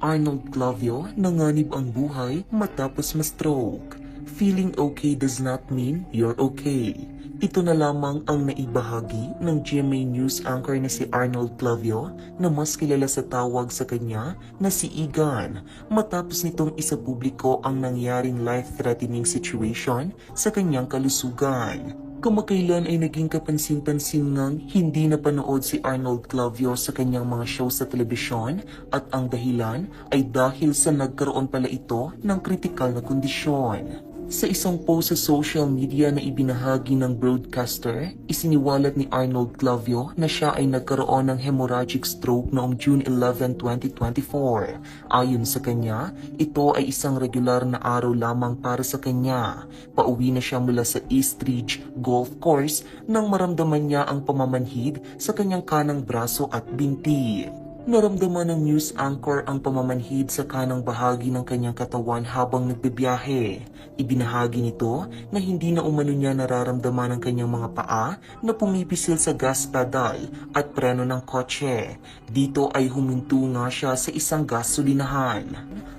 Arnold Clavio nanganib ang buhay matapos ma-stroke. Feeling okay does not mean you're okay. Ito na lamang ang naibahagi ng GMA News anchor na si Arnold Clavio na mas kilala sa tawag sa kanya na si Igan matapos nitong isapubliko ang nangyaring life-threatening situation sa kanyang kalusugan. Kamakailan ay naging kapansin-pansin ngang hindi napanood si Arnold Clavio sa kanyang mga show sa telebisyon at ang dahilan ay dahil sa nagkaroon pala ito ng kritikal na kondisyon. Sa isang post sa social media na ibinahagi ng broadcaster, isiniwalat ni Arnold Clavio na siya ay nagkaroon ng hemorrhagic stroke noong June 11, 2024. Ayon sa kanya, ito ay isang regular na araw lamang para sa kanya. Pauwi na siya mula sa East Ridge Golf Course nang maramdaman niya ang pamamanhid sa kanyang kanang braso at binti. Naramdaman ng news anchor ang pamamanhid sa kanang bahagi ng kanyang katawan habang nagbibiyahe. Ibinahagi nito na hindi na umano niya nararamdaman ang kanyang mga paa na pumipisil sa gas pedal at preno ng kotse. Dito ay huminto nga siya sa isang gasolinahan.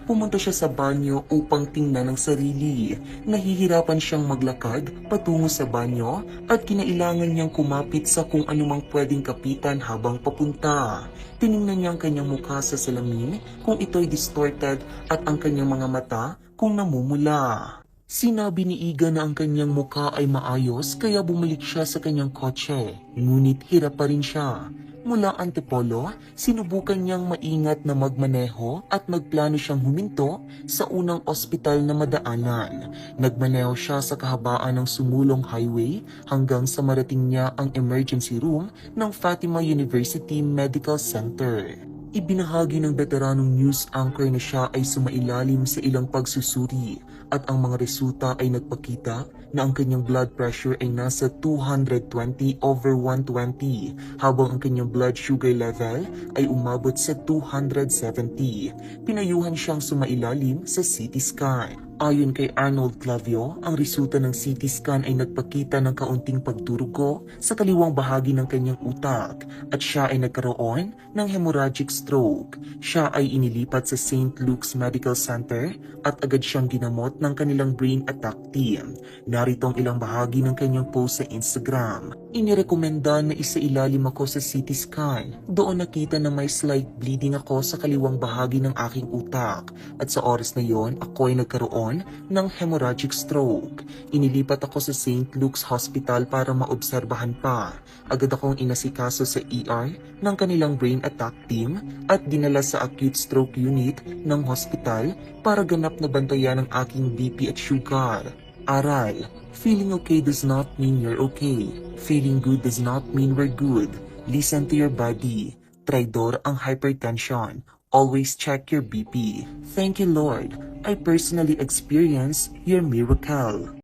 Pumunta siya sa banyo upang tingnan ang sarili. Nahihirapan siyang maglakad patungo sa banyo at kinailangan niyang kumapit sa kung anumang pwedeng kapitan habang papunta. Tiningnan niya ang kanyang mukha sa salamin kung ito'y distorted at ang kanyang mga mata kung namumula. Sinabi ni Iga na ang kanyang mukha ay maayos kaya bumalik siya sa kanyang kotse, ngunit hirap pa rin siya. Mula Antipolo, sinubukan niyang maingat na magmaneho at nagplano siyang huminto sa unang ospital na madaanan. Nagmaneho siya sa kahabaan ng sumulong highway hanggang sa marating niya ang emergency room ng Fatima University Medical Center. Ibinahagi ng veteranong news anchor na siya ay sumailalim sa ilang pagsusuri at ang mga resulta ay nagpakita na ang kanyang blood pressure ay nasa 220/120 habang ang kanyang blood sugar level ay umabot sa 270. Pinayuhan siyang sumailalim sa CT scan. Ayon kay Arnold Clavio, ang resulta ng CT scan ay nagpakita ng kaunting pagdurugo sa kaliwang bahagi ng kanyang utak at siya ay nagkaroon ng hemorrhagic stroke. Siya ay inilipat sa St. Luke's Medical Center at agad siyang ginamot ng kanilang brain attack team. Narito ang ilang bahagi ng kanyang post sa Instagram. Inirekomenda na isailalim ako sa CT scan. Doon nakita na may slight bleeding ako sa kaliwang bahagi ng aking utak at sa oras na yon ako ay nagkaroon ng hemorrhagic stroke. Inilipat ako sa St. Luke's Hospital para maobserbahan pa. Agad akong inasikaso sa ER ng kanilang brain attack team at dinala sa acute stroke unit ng hospital para ganap na bantayan ang aking BP at sugar. Aral, feeling okay does not mean you're okay. Feeling good does not mean we're good. Listen to your body. Traidor ang hypertension. Always check your BP. Thank you, Lord. I personally experienced your miracle.